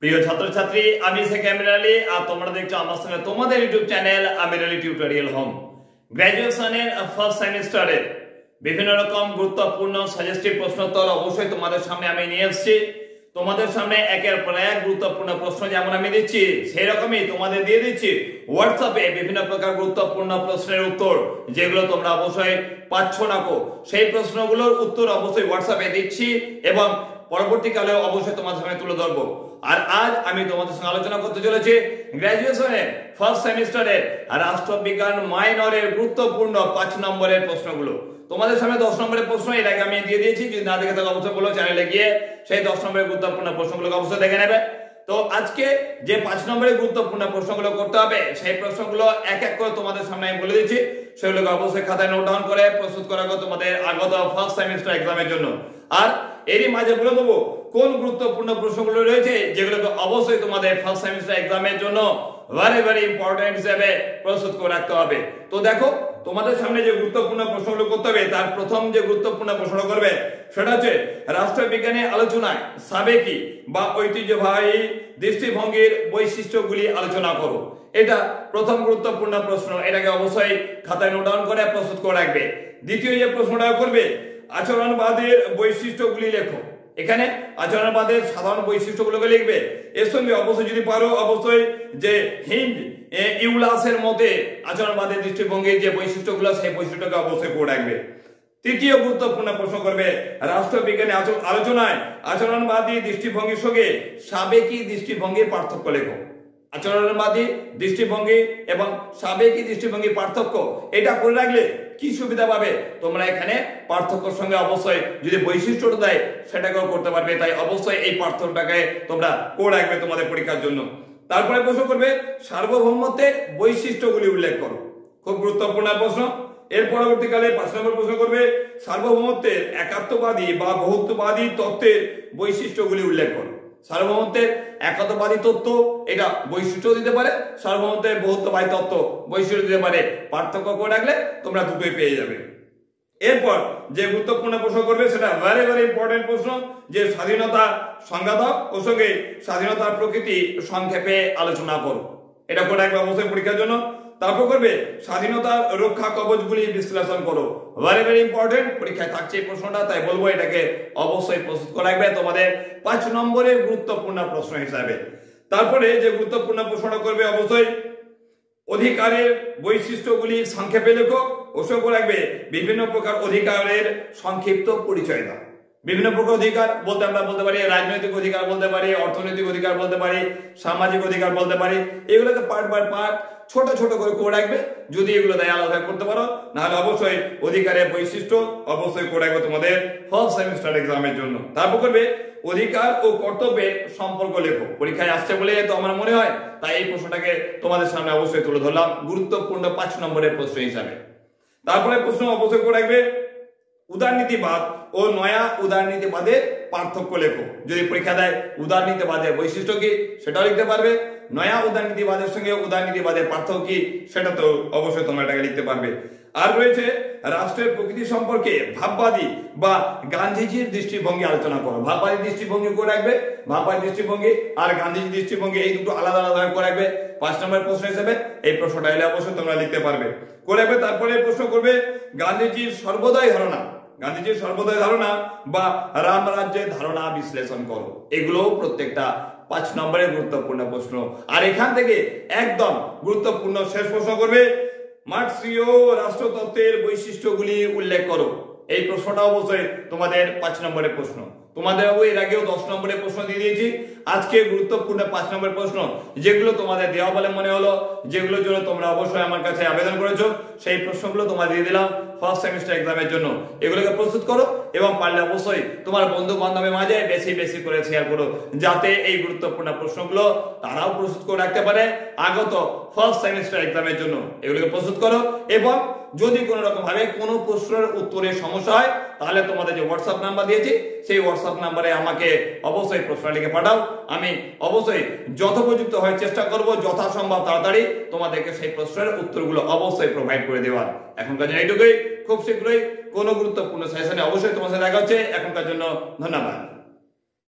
প্রিয় ছাত্রছাত্রী, আমি শেখ আমির আলী আর তোমরা দেখছো আমার সঙ্গে তোমাদের ইউটিউব চ্যানেল আমির আলী টিউটোরিয়াল হোম। গ্র্যাজুয়েশনের ফার্স্ট সেমিস্টারের বিভিন্ন রকম গুরুত্বপূর্ণ সাজেস্টিভ প্রশ্নোত্তর অবশ্যই তোমাদের সামনে আমি নিয়ে এসেছি। তোমাদের সামনে একের পর এক গুরুত্বপূর্ণ প্রশ্ন যেমন আমি দিচ্ছি সেই রকমই তোমাদের দিয়ে দিচ্ছি হোয়াটসঅ্যাপে বিভিন্ন প্রকার গুরুত্বপূর্ণ প্রশ্নের উত্তর, যেগুলো তোমরা অবশ্যই পাচ্ছ না কো। সেই প্রশ্নগুলোর উত্তর অবশ্যই হোয়াটসঅ্যাপে দিচ্ছি এবং পরবর্তীকালে অবশ্যই তোমাদের সামনে তুলে ধরবো। আর আজ আমি তোমাদের সঙ্গে আলোচনা করতে চলেছি গ্র্যাজুয়েশনের ফার্স্ট সেমিস্টারের রাষ্ট্রবিজ্ঞান মাইনরের গুরুত্বপূর্ণ 5 নম্বরের প্রশ্নগুলো। তোমাদের সামনে 10 নম্বরের প্রশ্ন এর আগে আমি দিয়ে দিয়েছি, যদি না দেখে থাকো অবশ্যই বলো, চ্যানেলে গিয়ে সেই 10 নম্বরের গুরুত্বপূর্ণ প্রশ্নগুলোকে অবশ্যই দেখে নেবে। তো আজকে যে 5 নম্বরের গুরুত্বপূর্ণ প্রশ্নগুলো করতে হবে সেই প্রশ্নগুলো এক এক করে তোমাদের সামনে আমি বলে দিচ্ছি, সেগুলোকে অবশ্যই খাতায় নোট ডাউন করে প্রস্তুত করা তোমাদের আগত ফার্স্ট সেমিস্টার এক্সামের জন্য। আর এরই মাঝে বলে দেবো কোন গুরুত্বপূর্ণ প্রশ্নগুলো রয়েছে যেগুলোকে অবশ্যই তোমাদের ফার্স্ট সেমিস্টার এক্সামের জন্য ভেরি ইম্পর্টেন্ট হিসেবে প্রস্তুত করে রাখতে হবে। তো দেখো, তোমাদের সামনে যে গুরুত্বপূর্ণ প্রশ্নগুলো করতে হবে তার প্রথম যে গুরুত্বপূর্ণ প্রশ্ন করবে সেটা হচ্ছে রাষ্ট্রবিজ্ঞানের আলোচনায় সাবেকি বা ঐতিহ্যবাহী দৃষ্টিভঙ্গির বৈশিষ্ট্যগুলি আলোচনা করো। এটা প্রথম গুরুত্বপূর্ণ প্রশ্ন, এটাকে অবশ্যই খাতায় নোট ডাউন করে প্রস্তুত করে রাখবে। দ্বিতীয় যে প্রশ্নটা করবে আচরণবাদের বৈশিষ্ট্যগুলি লেখো। এখানে আচরণবাদের সাধারণ বৈশিষ্ট্যগুলোকে লিখবে। এর সঙ্গে অবশ্যই যদি পারো অবশ্যই যে হিন্ড ইউলাসের মতে আচরণবাদের দৃষ্টিভঙ্গির যে বৈশিষ্ট্যগুলো সেই বৈশিষ্ট্যকে অবশ্যই পড়ে রাখবে। তৃতীয় গুরুত্বপূর্ণ প্রশ্ন করবে রাষ্ট্রবিজ্ঞানের আলোচনায় আচরণবাদী দৃষ্টিভঙ্গির সঙ্গে সাবেকি দৃষ্টিভঙ্গির পার্থক্য লেখো। আচরণবাদী দৃষ্টিভঙ্গি এবং সাবেকি দৃষ্টিভঙ্গির পার্থক্য এটা করে রাখলে কি সুবিধা পাবে তোমরা এখানে পার্থক্যের সঙ্গে অবশ্যই যদি বৈশিষ্ট্যটা দেয় সেটাকেও করতে পারবে, তাই অবশ্যই এই পার্থক্যটাকে তোমরা করে রাখবে তোমাদের পরীক্ষার জন্য। তারপরে প্রশ্ন করবে সার্বভৌমত্বের বৈশিষ্ট্যগুলি উল্লেখ করো। খুব গুরুত্বপূর্ণ প্রশ্ন। এর পরবর্তীকালে 5 নম্বর প্রশ্ন করবে সার্বভৌমত্বের একাত্মবাদী বা বহুত্ববাদী তত্ত্বের বৈশিষ্ট্যগুলি উল্লেখ করো। সার্বভৌমত্বের একাত্মবাদী তত্ত্ব এটা বৈশিষ্ট্য দিতে পারে, সার্বভৌমত্বের বহুত্ববাদী তত্ত্ব বৈশিষ্ট্য দিতে পারে। পার্থক্য করে রাখলে তোমরা দুটোই পেয়ে যাবে। এরপর যে গুরুত্বপূর্ণ প্রশ্ন করবে সেটা ভেরি ইম্পর্টেন্ট প্রশ্ন, যে স্বাধীনতা সংজ্ঞা দাও ও সঙ্গে স্বাধীনতার প্রকৃতি সংক্ষেপে আলোচনা করো। এটা করে রাখবে অবশ্যই পরীক্ষার জন্য। তারপর করবে স্বাধীনতার রক্ষা কবচগুলি বিশ্লেষণ করো। ভেরি ইম্পর্টেন্ট, পরীক্ষায় থাকছে এই প্রশ্নটা, তাই বলবো এটাকে অবশ্যই প্রস্তুত করে রাখবে তোমাদের 5 নম্বরের গুরুত্বপূর্ণ প্রশ্ন হিসাবে। তারপরে যে গুরুত্বপূর্ণ প্রশ্নটা করবে অবশ্যই অধিকারের বৈশিষ্ট্যগুলি সংক্ষেপে লেখো। ওসব করে রাখবে বিভিন্ন প্রকার অধিকারের সংক্ষিপ্ত পরিচয় দাও। বিভিন্ন প্রকার অধিকার বলতে আমরা বলতে পারি রাজনৈতিক অধিকার বলতে পারি, অর্থনৈতিক অধিকার বলতে পারি, সামাজিক অধিকার বলতে পারি। এগুলোকে পার্ট বাই পার্ট ছোট ছোট করে রাখবে। যদি এগুলো দেয় আলাদা করতে পারো, নাহলে অবশ্যই অধিকারের বৈশিষ্ট্য অবশ্যই করে রাখবে তোমাদের ফার্স্ট সেমিস্টার এক্সামের জন্য। তারপর করবে অধিকার ও কর্তব্যের সম্পর্ক লেখো। পরীক্ষায় আসছে বলে তো আমার মনে হয়, তাই এই প্রশ্নটাকে তোমাদের সামনে অবশ্যই তুলে ধরলাম গুরুত্বপূর্ণ 5 নম্বরের প্রশ্ন হিসাবে। তারপরে প্রশ্ন অবশ্যই করে রাখবে উদারনীতিবাদ ও নয়া উদারনীতিবাদের পার্থক্য লেখো। যদি পরীক্ষা দেয় উদারনীতিবাদের বৈশিষ্ট্য কি সেটাও লিখতে পারবে, নয়া উদারনীতিবাদের সঙ্গে উদারনীতিবাদের পার্থক্য কি সেটা তো অবশ্যই তোমরা এটাকে লিখতে পারবে। আর রয়েছে রাষ্ট্রের প্রকৃতি সম্পর্কে ভাববাদী বা গান্ধীজির দৃষ্টিভঙ্গি আলোচনা করো। ভাববাদী দৃষ্টিভঙ্গি করে রাখবে, ভাববাদী দৃষ্টিভঙ্গি আর গান্ধীজির দৃষ্টিভঙ্গি এই দুটো আলাদা আলাদা করে রাখবে 5 নম্বর প্রশ্ন হিসেবে। এই প্রশ্নটা এলে অবশ্যই তোমরা লিখতে পারবে, করে রাখবে। তারপরে প্রশ্ন করবে গান্ধীজির সর্বদাই ধারণা, গান্ধীজির সর্বদাই ধারণা বা রামরাজ্যের ধারণা বিশ্লেষণ করো। এগুলো প্রত্যেকটা 5 নম্বরের গুরুত্বপূর্ণ প্রশ্ন। আর এখান থেকে একদম গুরুত্বপূর্ণ শেষ প্রশ্ন করবে মার্ক্সীয় রাষ্ট্রতত্ত্বের বৈশিষ্ট্যগুলি উল্লেখ করো। এই প্রশ্নটা অবশ্যই তোমাদের 5 নম্বরের প্রশ্ন। তোমাদের এর আগেও 10 নম্বরের প্রশ্ন দিয়ে দিয়েছি। আজকে গুরুত্বপূর্ণ 5 নম্বরের প্রশ্ন, যেগুলো তোমাদের দেওয়া বলে মনে হলো, যেগুলোর জন্য তোমরা অবশ্যই আমার কাছে আবেদন করেছো, সেই প্রশ্নগুলো তোমাদের দিয়ে দিলাম ফার্স্ট সেমিস্টার এক্সামের জন্য। এগুলোকে প্রস্তুত করো এবং পারলে অবশ্যই তোমার বন্ধু বান্ধবের মাঝে বেশি বেশি করে শেয়ার করো, যাতে এই গুরুত্বপূর্ণ প্রশ্নগুলো তারাও প্রস্তুত করে রাখতে পারে আগত ফার্স্ট সেমিস্টার এক্সামের জন্য। এগুলোকে প্রস্তুত করো এবং যদি কোনো রকম ভাবে কোনো প্রশ্নের উত্তরের সমস্যা হয় তাহলে তোমাদের যে হোয়াটসঅ্যাপ নাম্বার দিয়েছি সেই হোয়াটসঅ্যাপ নাম্বারে আমাকে অবশ্যই প্রশ্ন লিখে পাঠাও। আমি অবশ্যই যথোপযুক্ত হয়ে চেষ্টা করব যথাসম্ভব তাড়াতাড়ি তোমাদেরকে সেই প্রশ্নের উত্তরগুলো অবশ্যই প্রোভাইড করে দেওয়ার। এখনকার জন্য এইটুকুই। খুব শীঘ্রই কোনো গুরুত্বপূর্ণ সেশনে অবশ্যই তোমার সাথে দেখা হচ্ছে। এখনকার জন্য ধন্যবাদ।